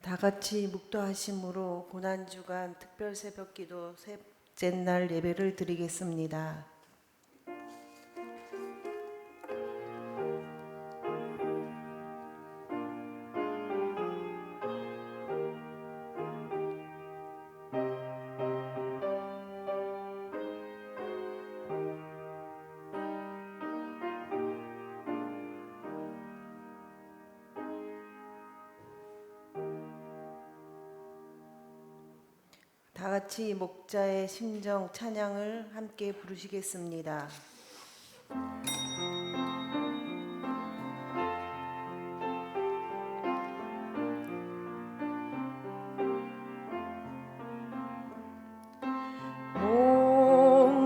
다 같이 묵도하심으로 고난주간 특별 새벽기도 셋째 날 예배를 드리겠습니다. 다 같이 목자의 심정 찬양을 함께 부르시겠습니다.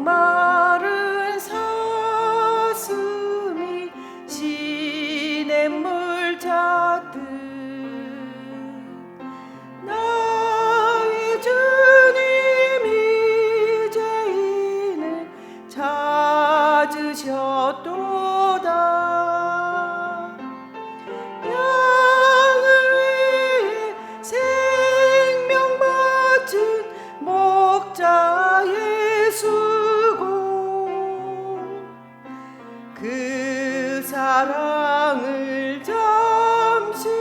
목마른 사슴이 시냇물 찾듯 나의 주님 이제인을 찾으셨도다. 양을 위해 생명 바친 목자의 수고, 그 사랑을 잠시라도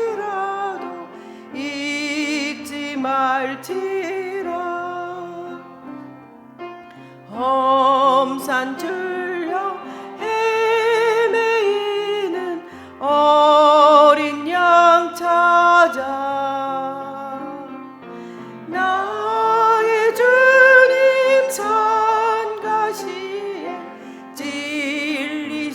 잊지 말지라. 험산 출령 헤매이는 어린 양 찾아 나의 주님 산가시에 찔리셨도다.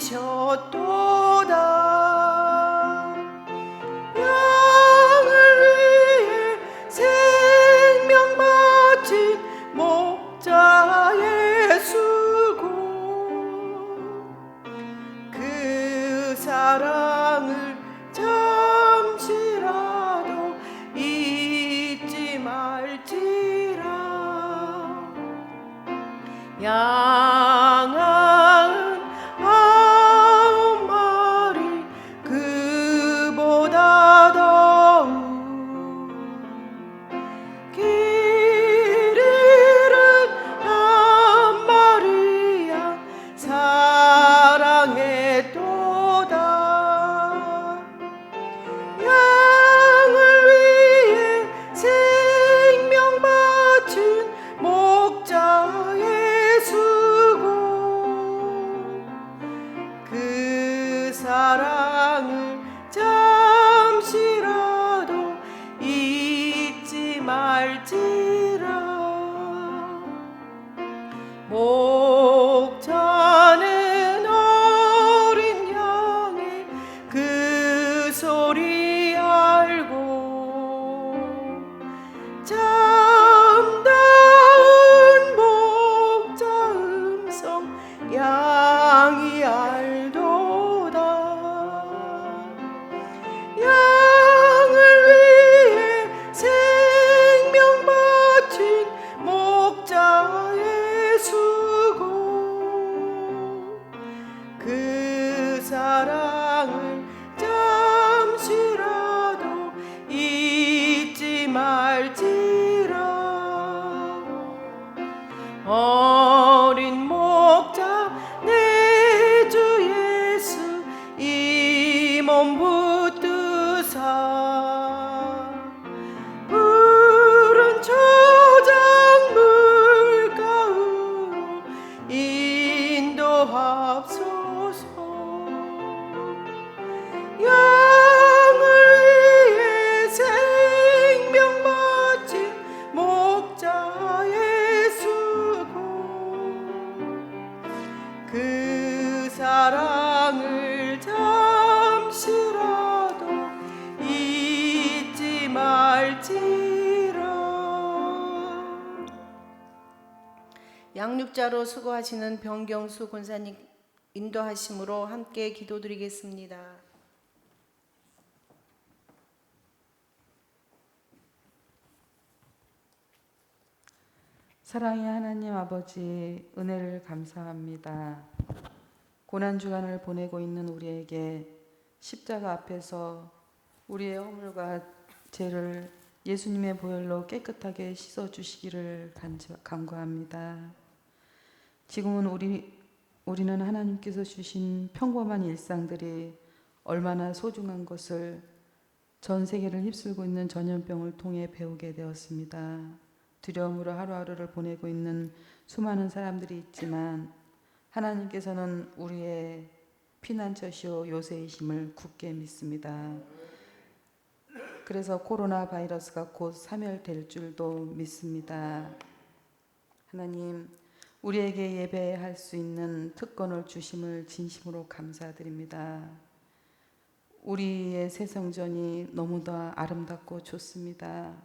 양을 위해 생명 바친 목자의 수고, 그 사랑을 잠시라도 잊지 말지라. 양은 9마리 그보다 더욱 길 잃은 한 마리 양 사랑했도다. 양을 위해 생명 바친 목자의 수고, 그 사랑을 잠시라도 잊지 말지라. 목자는 어린 양의 그 소리 알고 참다운 목자 음성 양이 알도다. 양을 위해 생명 바친 목자의 수고, 그 사랑을 잠시라도 잊지 말지라. 어린 목자 내 주 예수 이 몸 붙드사 푸른 초장 물가으로 인도하옵소서. 양을 위해 생명 바친 목자의 수고, 그 사랑을 잠시라도 잊지 말지라. 양육자로 수고하시는 병경수 권사님 인도하심으로 함께 기도드리겠습니다. 사랑의 하나님 아버지, 은혜를 감사합니다. 고난주간을 보내고 있는 우리에게 십자가 앞에서 우리의 허물과 죄를 예수님의 보혈로 깨끗하게 씻어주시기를 간구합니다. 지금은 우리는 하나님께서 주신 평범한 일상들이 얼마나 소중한 것을 전 세계를 휩쓸고 있는 전염병을 통해 배우게 되었습니다. 두려움으로 하루하루를 보내고 있는 수많은 사람들이 있지만 하나님께서는 우리의 피난처시오 요새이심을 굳게 믿습니다. 그래서 코로나 바이러스가 곧 사멸될 줄도 믿습니다. 하나님, 우리에게 예배할 수 있는 특권을 주심을 진심으로 감사드립니다. 우리의 새 성전이 너무도 아름답고 좋습니다.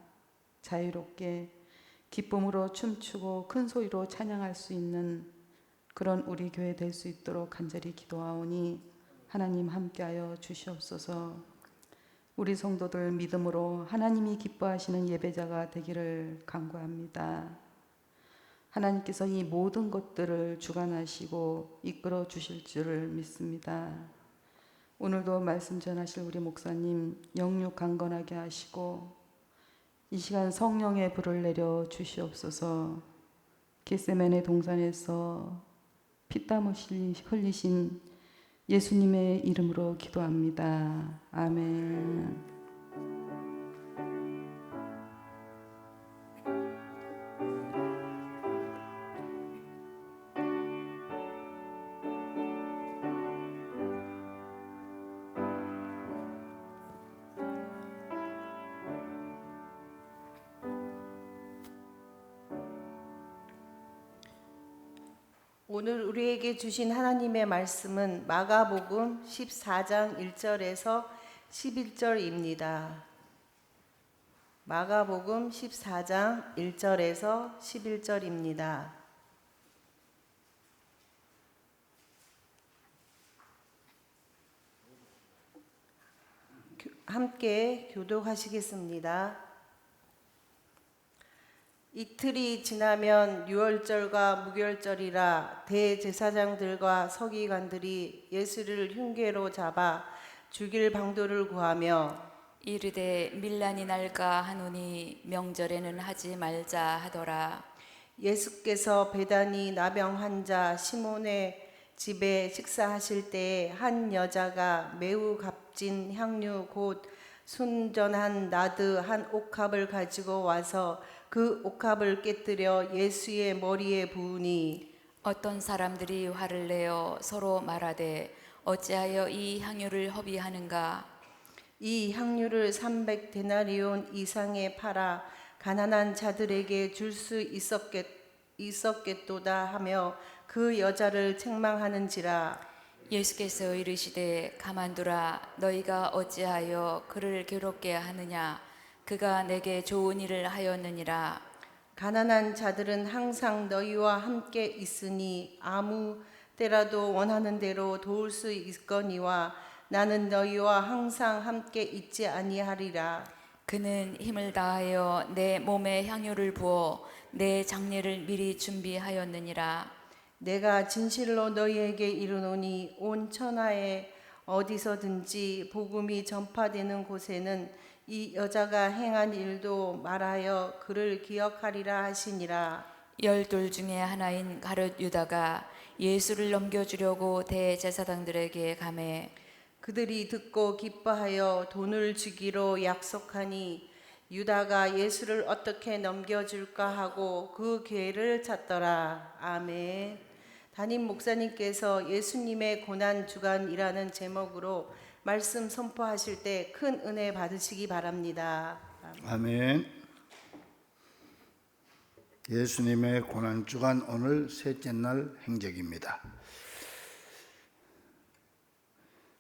자유롭게 기쁨으로 춤추고 큰 소리로 찬양할 수 있는 그런 우리 교회 될 수 있도록 간절히 기도하오니 하나님 함께하여 주시옵소서. 우리 성도들 믿음으로 하나님이 기뻐하시는 예배자가 되기를 간구합니다. 하나님께서 이 모든 것들을 주관하시고 이끌어 주실 줄을 믿습니다. 오늘도 말씀 전하실 우리 목사님 영육 강건하게 하시고 이 시간 성령의 불을 내려 주시옵소서. 겟세마네 동산에서 피땀 흘리신 예수님의 이름으로 기도합니다. 아멘. 오늘 우리에게 주신 하나님의 말씀은 마가복음 14장 1절에서 11절입니다. 마가복음 14장 1절에서 11절입니다. 함께 교독하시겠습니다. 이틀이 지나면 유월절과 무교절이라 대제사장들과 서기관들이 예수를 흉계로 잡아 죽일 방도를 구하며 이르되 밀란이 날까 하노니 명절에는 하지 말자 하더라. 예수께서 베다니 나병 환자 시몬의 집에 식사하실 때에 한 여자가 매우 값진 향유 곧 순전한 나드 한 옥합을 가지고 와서 그 옥합을 깨뜨려 예수의 머리에 부으니 어떤 사람들이 화를 내어 서로 말하되 어찌하여 이 향유를 허비하는가. 이 향유를 300데나리온 이상에 팔아 가난한 자들에게 줄 수 있었겠도다 하며 그 여자를 책망하는지라. 예수께서 이르시되 가만두라. 너희가 어찌하여 그를 괴롭게 하느냐. 그가 내게 좋은 일을 하였느니라. 가난한 자들은 항상 너희와 함께 있으니 아무 때라도 원하는 대로 도울 수 있거니와 나는 너희와 항상 함께 있지 아니하리라. 그는 힘을 다하여 내 몸에 향유를 부어 내 장례를 미리 준비하였느니라. 내가 진실로 너희에게 이르노니 온 천하에 어디서든지 복음이 전파되는 곳에는 이 여자가 행한 일도 말하여 그를 기억하리라 하시니라. 12 중에 하나인 가룟 유다가 예수를 넘겨주려고 대제사장들에게 가매 그들이 듣고 기뻐하여 돈을 주기로 약속하니 유다가 예수를 어떻게 넘겨줄까 하고 그 기회를 찾더라. 아멘. 담임 목사님께서 예수님의 고난 주간이라는 제목으로 말씀 선포하실 때 큰 은혜 받으시기 바랍니다. 아멘. 예수님의 고난 주간 오늘 셋째 날 행적입니다.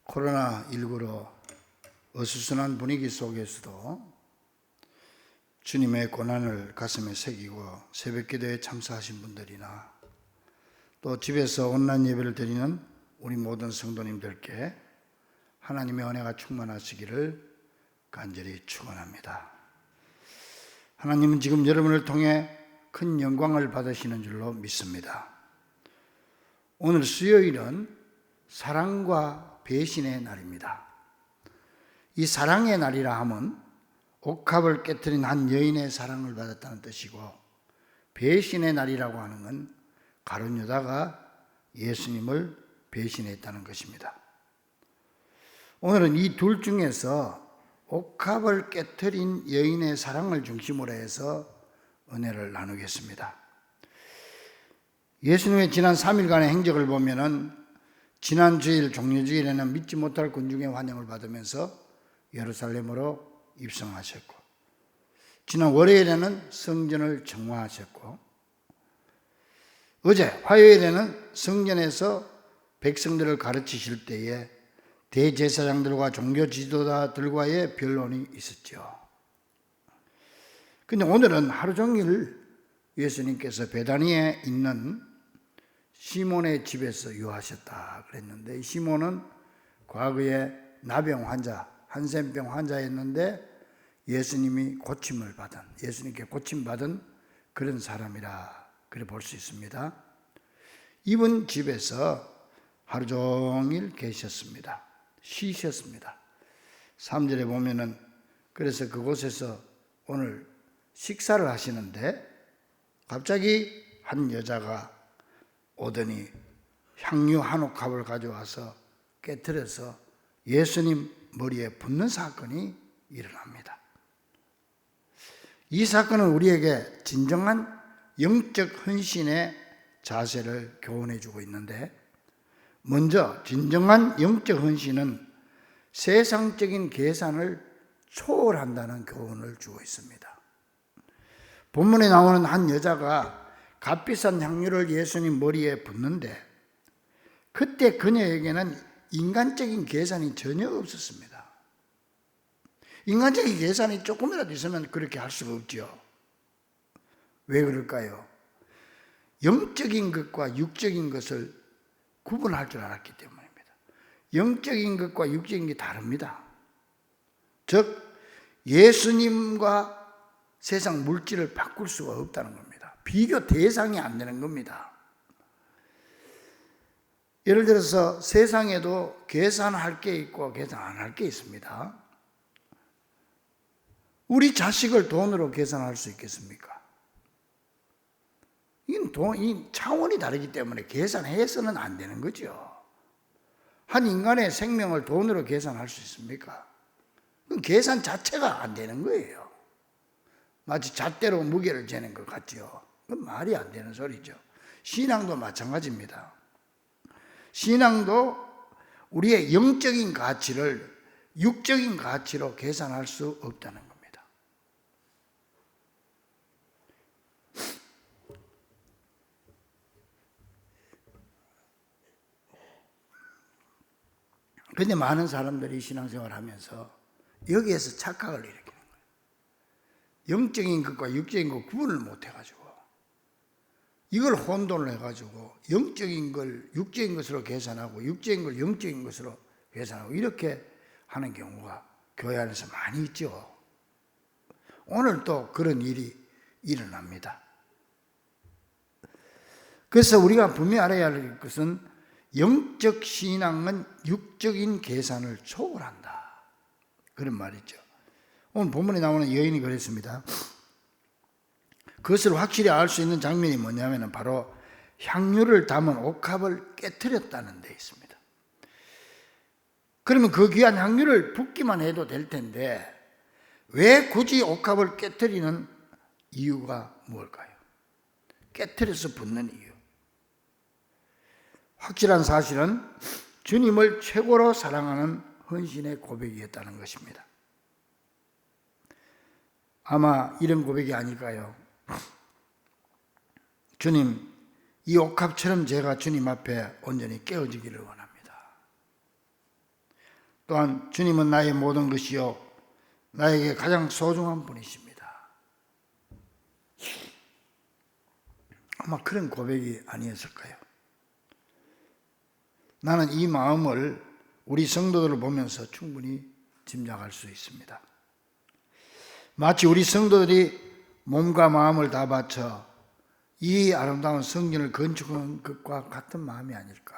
코로나19로 어수선한 분위기 속에서도 주님의 고난을 가슴에 새기고 새벽기도에 참석하신 분들이나 또 집에서 온라인 예배를 드리는 우리 모든 성도님들께 하나님의 은혜가 충만하시기를 간절히 축원합니다. 하나님은 지금 여러분을 통해 큰 영광을 받으시는 줄로 믿습니다. 오늘 수요일은 사랑과 배신의 날입니다. 이 사랑의 날이라 함은 옥합을 깨뜨린 한 여인의 사랑을 받았다는 뜻이고, 배신의 날이라고 하는 건 가룟 유다가 예수님을 배신했다는 것입니다. 오늘은 이 둘 중에서 옥합을 깨뜨린 여인의 사랑을 중심으로 해서 은혜를 나누겠습니다. 예수님의 지난 3일간의 행적을 보면은 지난 주일 종료주일에는 믿지 못할 군중의 환영을 받으면서 예루살렘으로 입성하셨고, 지난 월요일에는 성전을 정화하셨고, 어제 화요일에는 성전에서 백성들을 가르치실 때에 대제사장들과 종교 지도자들과의 변론이 있었죠. 근데 오늘은 하루 종일 예수님께서 베다니에 있는 시몬의 집에서 유하셨다 그랬는데, 시몬은 과거에 나병 환자, 한센병 환자였는데 예수님께 고침받은 그런 사람이라 그래 볼 수 있습니다. 이분 집에서 하루 종일 계셨습니다. 쉬셨습니다. 3절에 보면은 그래서 그곳에서 오늘 식사를 하시는데 갑자기 한 여자가 오더니 향유 한 옥합을 가져와서 깨트려서 예수님 머리에 붓는 사건이 일어납니다. 이 사건은 우리에게 진정한 영적 헌신의 자세를 교훈해 주고 있는데, 먼저 진정한 영적 헌신은 세상적인 계산을 초월한다는 교훈을 주고 있습니다. 본문에 나오는 한 여자가 값비싼 향유를 예수님 머리에 붓는데, 그때 그녀에게는 인간적인 계산이 전혀 없었습니다. 인간적인 계산이 조금이라도 있으면 그렇게 할 수가 없죠. 왜 그럴까요? 영적인 것과 육적인 것을 구분할 줄 알았기 때문입니다. 영적인 것과 육적인 게 다릅니다. 즉 예수님과 세상 물질을 바꿀 수가 없다는 겁니다. 비교 대상이 안 되는 겁니다. 예를 들어서 세상에도 계산할 게 있고 계산 안 할 게 있습니다. 우리 자식을 돈으로 계산할 수 있겠습니까? 이 차원이 다르기 때문에 계산해서는 안 되는 거죠. 한 인간의 생명을 돈으로 계산할 수 있습니까? 그건 계산 자체가 안 되는 거예요. 마치 잣대로 무게를 재는 것 같죠. 그건 말이 안 되는 소리죠. 신앙도 마찬가지입니다. 신앙도 우리의 영적인 가치를 육적인 가치로 계산할 수 없다는 겁니다. 그런데 많은 사람들이 신앙생활을 하면서 여기에서 착각을 일으키는 거예요. 영적인 것과 육적인 것 구분을 못 해가지고 이걸 혼돈을 해가지고 영적인 걸 육적인 것으로 계산하고 육적인 걸 영적인 것으로 계산하고 이렇게 하는 경우가 교회 안에서 많이 있죠. 오늘 또 그런 일이 일어납니다. 그래서 우리가 분명히 알아야 할 것은 영적 신앙은 육적인 계산을 초월한다. 그런 말이죠. 오늘 본문에 나오는 여인이 그랬습니다. 그것을 확실히 알 수 있는 장면이 뭐냐면 바로 향유를 담은 옥합을 깨트렸다는 데 있습니다. 그러면 그 귀한 향유를 붓기만 해도 될 텐데 왜 굳이 옥합을 깨트리는 이유가 무엇일까요? 깨트려서 붓는 이유. 확실한 사실은 주님을 최고로 사랑하는 헌신의 고백이었다는 것입니다. 아마 이런 고백이 아닐까요? 주님, 이 옥합처럼 제가 주님 앞에 온전히 깨어지기를 원합니다. 또한 주님은 나의 모든 것이요 나에게 가장 소중한 분이십니다. 아마 그런 고백이 아니었을까요? 나는 이 마음을 우리 성도들을 보면서 충분히 짐작할 수 있습니다. 마치 우리 성도들이 몸과 마음을 다 바쳐 이 아름다운 성전을 건축한 것과 같은 마음이 아닐까.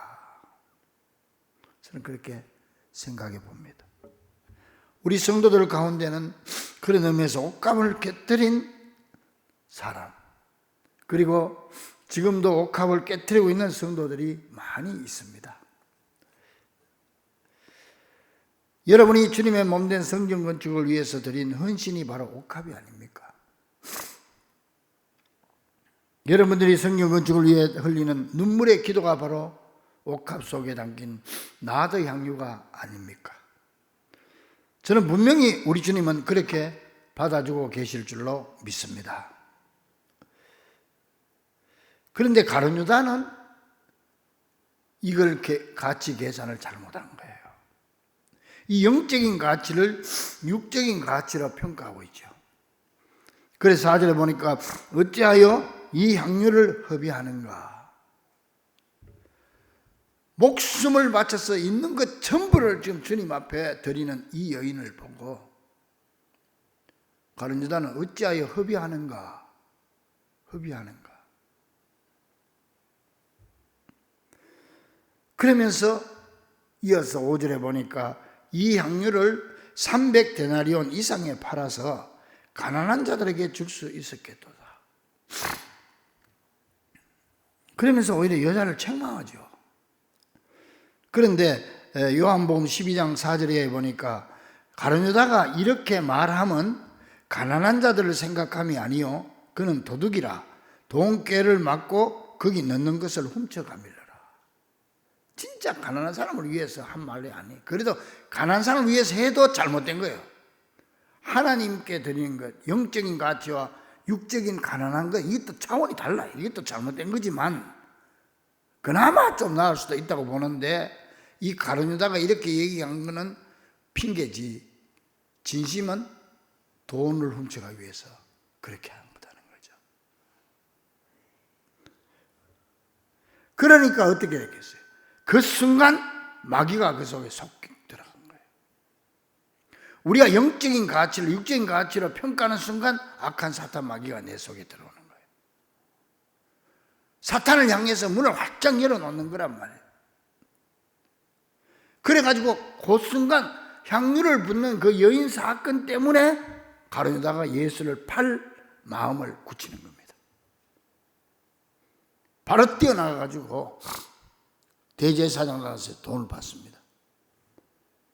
저는 그렇게 생각해 봅니다. 우리 성도들 가운데는 그런 의미에서 옥합을 깨뜨린 사람, 그리고 지금도 옥합을 깨뜨리고 있는 성도들이 많이 있습니다. 여러분이 주님의 몸된 성전 건축을 위해서 드린 헌신이 바로 옥합이 아닙니까? 여러분들이 성전 건축을 위해 흘리는 눈물의 기도가 바로 옥합 속에 담긴 나드 향유가 아닙니까? 저는 분명히 우리 주님은 그렇게 받아주고 계실 줄로 믿습니다. 그런데 가룟 유다는 이걸 가치 계산을 잘못한 거예요. 이 영적인 가치를 육적인 가치로 평가하고 있죠. 그래서 4절에 보니까 어찌하여 이 향유를 허비하는가? 목숨을 바쳐서 있는 것 전부를 지금 주님 앞에 드리는 이 여인을 보고 가룟 유다는 어찌하여 허비하는가? 허비하는가? 그러면서 이어서 5절에 보니까 이 향유를 300데나리온 이상에 팔아서 가난한 자들에게 줄 수 있었겠도다. 그러면서 오히려 여자를 책망하죠. 그런데 요한복음 12장 4절에 보니까 가룟 유다가 이렇게 말하면 가난한 자들을 생각함이 아니요 그는 도둑이라 돈꾀를 맞고 거기 넣는 것을 훔쳐가밀라. 진짜 가난한 사람을 위해서 한 말이 아니에요. 그래도 가난한 사람을 위해서 해도 잘못된 거예요. 하나님께 드리는 것, 영적인 가치와 육적인 가난한 것, 이것도 차원이 달라요. 이것도 잘못된 거지만 그나마 좀 나을 수도 있다고 보는데 이 가룟 유다가 이렇게 얘기한 거는 핑계지, 진심은 돈을 훔쳐가기 위해서 그렇게 한 거다는 거죠. 그러니까 어떻게 됐겠어요? 그 순간 마귀가 그 속에 속 들어간 거예요. 우리가 영적인 가치를 육적인 가치로 평가하는 순간 악한 사탄 마귀가 내 속에 들어오는 거예요. 사탄을 향해서 문을 활짝 열어놓는 거란 말이에요. 그래가지고 그 순간 향유를 붓는 그 여인 사건 때문에 가룟 유다가 예수를 팔 마음을 굳히는 겁니다. 바로 뛰어나가가지고 대제사장 나서 돈을 받습니다.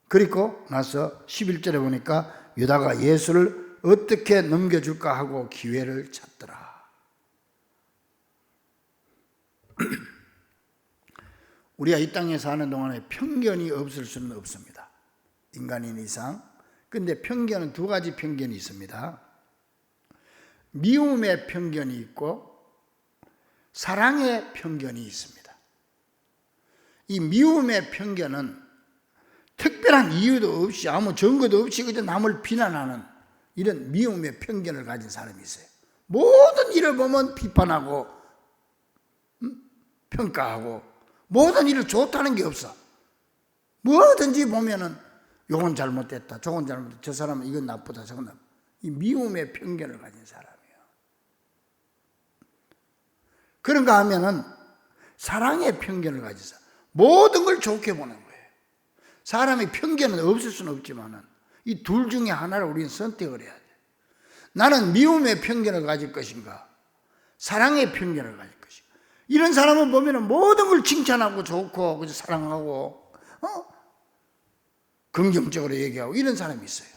그리고 나서 11절에 보니까 유다가 예수를 어떻게 넘겨줄까 하고 기회를 찾더라. 우리가 이 땅에 사는 동안에 편견이 없을 수는 없습니다. 인간인 이상. 근데 편견은 두 가지 편견이 있습니다. 미움의 편견이 있고 사랑의 편견이 있습니다. 이 미움의 편견은 특별한 이유도 없이 아무 증거도 없이 그저 남을 비난하는 이런 미움의 편견을 가진 사람이 있어요. 모든 일을 보면 비판하고 평가하고 모든 일을 좋다는 게 없어. 뭐든지 보면은 요건 잘못됐다, 저건 잘못됐다, 저 사람은 이건 나쁘다, 저건 나쁘다. 이 미움의 편견을 가진 사람이에요. 그런가 하면은 사랑의 편견을 가져서 모든 걸 좋게 보는 거예요. 사람의 편견은 없을 수는 없지만 이 둘 중에 하나를 우리는 선택을 해야 돼. 나는 미움의 편견을 가질 것인가, 사랑의 편견을 가질 것인가. 이런 사람은 보면 모든 걸 칭찬하고 좋고 그저 사랑하고 긍정적으로 얘기하고 이런 사람이 있어요.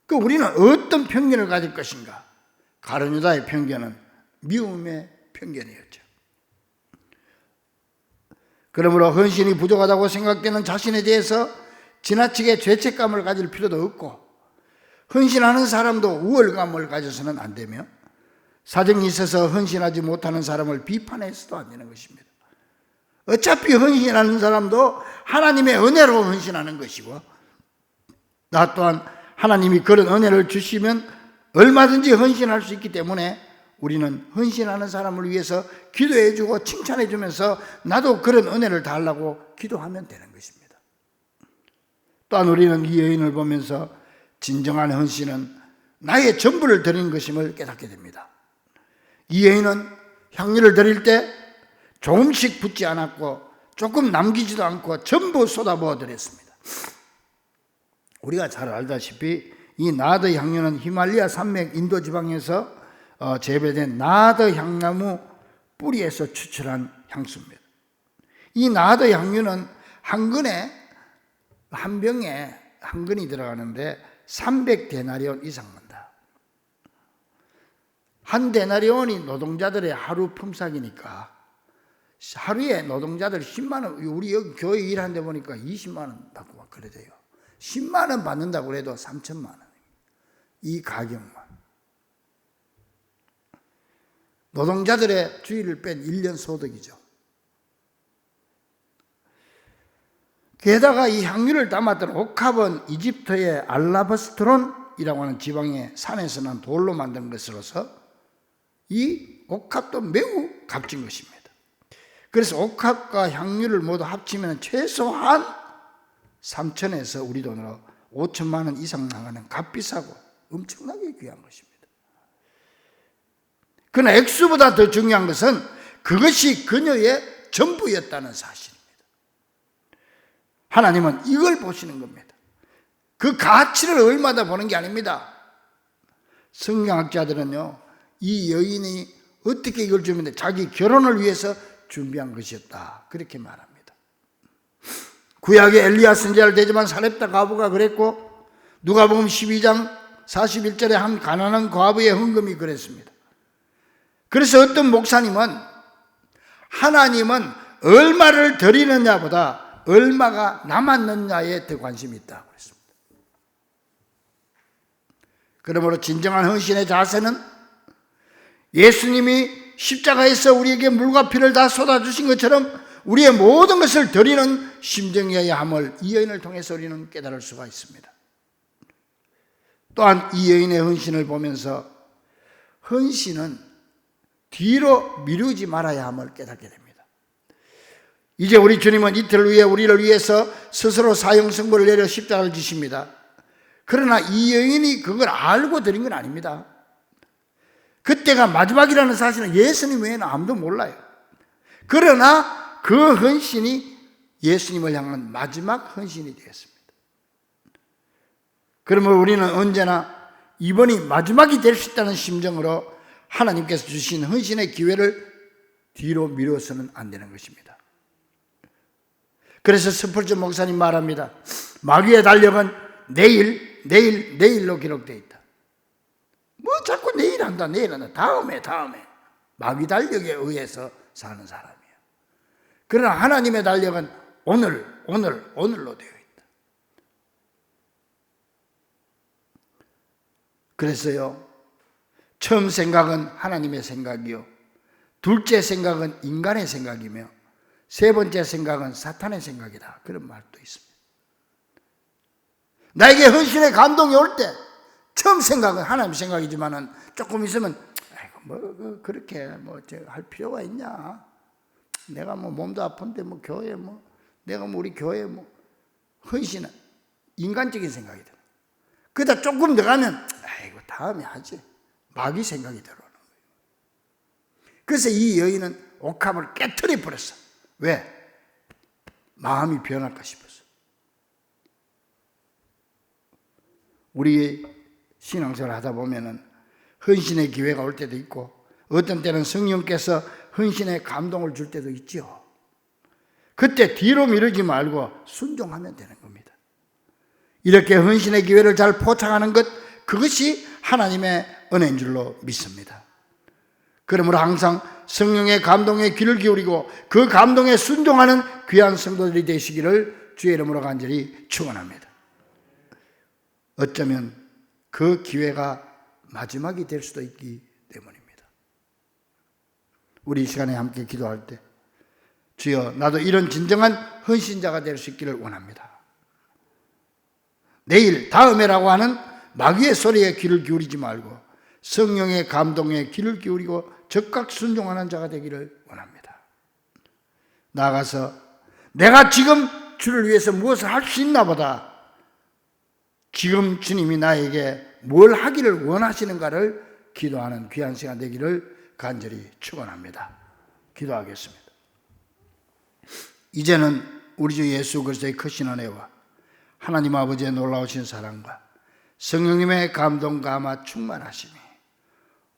그 우리는 어떤 편견을 가질 것인가? 가룟 유다의 편견은 미움의 편견이었죠. 그러므로 헌신이 부족하다고 생각되는 자신에 대해서 지나치게 죄책감을 가질 필요도 없고 헌신하는 사람도 우월감을 가져서는 안 되며 사정이 있어서 헌신하지 못하는 사람을 비판해서도 안 되는 것입니다. 어차피 헌신하는 사람도 하나님의 은혜로 헌신하는 것이고 나 또한 하나님이 그런 은혜를 주시면 얼마든지 헌신할 수 있기 때문에 우리는 헌신하는 사람을 위해서 기도해주고 칭찬해주면서 나도 그런 은혜를 달라고 기도하면 되는 것입니다. 또한 우리는 이 여인을 보면서 진정한 헌신은 나의 전부를 드리는 것임을 깨닫게 됩니다. 이 여인은 향유를 드릴 때 조금씩 붓지 않았고 조금 남기지도 않고 전부 쏟아부어 드렸습니다. 우리가 잘 알다시피 이 나드 향유는 히말리아 산맥 인도 지방에서 재배된 나드 향나무 뿌리에서 추출한 향수입니다. 이 나드 향유는 한 근에, 한 병에 한 근이 들어가는데 300데나리온 이상 든다. 한 데나리온이 노동자들의 하루 품삯이니까 하루에 노동자들 10만 원, 우리 여기 교회 일하는 데 보니까 20만 원 받고 막 그래 돼요. 10만 원 받는다고 해도 3천만 원입니다. 이 가격만. 노동자들의 주일을 뺀 1년 소득이죠. 게다가 이 향유를 담았던 옥합은 이집트의 알라바스트론이라고 하는 지방의 산에서 난 돌로 만든 것으로서 이 옥합도 매우 값진 것입니다. 그래서 옥합과 향유를 모두 합치면 최소한 3천에서 우리 돈으로 5천만 원 이상 나가는 값비싸고 엄청나게 귀한 것입니다. 그러나 액수보다 더 중요한 것은 그것이 그녀의 전부였다는 사실입니다. 하나님은 이걸 보시는 겁니다. 그 가치를 얼마나 보는 게 아닙니다. 성경학자들은요, 이 여인이 어떻게 이걸 주면 자기 결혼을 위해서 준비한 것이었다, 그렇게 말합니다. 구약의 엘리야 선지자를 대접한 사렙다 과부가 그랬고, 누가복음 12장 41절에 한 가난한 과부의 헌금이 그랬습니다. 그래서 어떤 목사님은 하나님은 얼마를 드리느냐보다 얼마가 남았느냐에 더 관심이 있다고 그랬습니다. 그러므로 진정한 헌신의 자세는 예수님이 십자가에서 우리에게 물과 피를 다 쏟아주신 것처럼 우리의 모든 것을 드리는 심정이어야 함을 이 여인을 통해서 우리는 깨달을 수가 있습니다. 또한 이 여인의 헌신을 보면서 헌신은 뒤로 미루지 말아야 함을 깨닫게 됩니다. 이제 우리 주님은 이틀 후에 우리를 위해서 스스로 사형선고를 내려 십자가를 지십니다. 그러나 이 여인이 그걸 알고 드린 건 아닙니다. 그때가 마지막이라는 사실은 예수님 외에는 아무도 몰라요. 그러나 그 헌신이 예수님을 향한 마지막 헌신이 되었습니다. 그러면 우리는 언제나 이번이 마지막이 될 수 있다는 심정으로 하나님께서 주신 헌신의 기회를 뒤로 미뤄서는 안 되는 것입니다. 그래서 스펄전 목사님 말합니다. 마귀의 달력은 내일로 기록되어 있다. 뭐 자꾸 내일 한다, 다음에. 마귀 달력에 의해서 사는 사람이에요. 그러나 하나님의 달력은 오늘로 되어 있다. 그래서요, 처음 생각은 하나님의 생각이요, 둘째 생각은 인간의 생각이며 세 번째 생각은 사탄의 생각이다, 그런 말도 있습니다. 나에게 헌신의 감동이 올 때 처음 생각은 하나님 생각이지만은 조금 있으면 뭐 그렇게 할 필요가 있냐, 내가 몸도 아픈데 교회 내가 우리 교회 헌신은 인간적인 생각이 들어. 그러다 조금 더 가면 다음에 하지, 마귀 생각이 들어오는 거예요. 그래서 이 여인은 옥합을 깨트려 버렸어. 왜? 마음이 변할까 싶어서. 우리 신앙생활 하다 보면은 헌신의 기회가 올 때도 있고, 어떤 때는 성령께서 헌신의 감동을 줄 때도 있죠. 그때 뒤로 미루지 말고 순종하면 되는 겁니다. 이렇게 헌신의 기회를 잘 포착하는 것, 그것이 하나님의 은혜인 줄로 믿습니다. 그러므로 항상 성령의 감동에 귀를 기울이고 그 감동에 순종하는 귀한 성도들이 되시기를 주의 이름으로 간절히 축원합니다. 어쩌면 그 기회가 마지막이 될 수도 있기 때문입니다. 우리 이 시간에 함께 기도할 때, 주여, 나도 이런 진정한 헌신자가 될 수 있기를 원합니다. 내일, 다음에라고 하는 마귀의 소리에 귀를 기울이지 말고 성령의 감동에 귀를 기울이고 적극 순종하는 자가 되기를 원합니다. 나아가서 내가 지금 주를 위해서 무엇을 할 수 있나 보다 지금 주님이 나에게 뭘 하기를 원하시는가를 기도하는 귀한 시간 되기를 간절히 축원합니다. 기도하겠습니다. 이제는 우리 주 예수 그리스도의 크신 은혜와 하나님 아버지의 놀라우신 사랑과 성령님의 감동 감화 충만하심이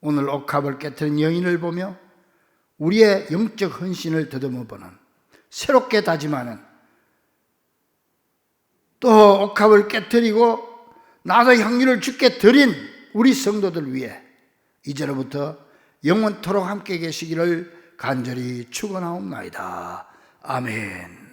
오늘 옥합을 깨트린 여인을 보며 우리의 영적 헌신을 더듬어보는, 새롭게 다짐하는, 또 옥합을 깨트리고 나도 향유를 주께 드린 우리 성도들 위해 이제로부터 영원토록 함께 계시기를 간절히 축원하옵나이다. 아멘.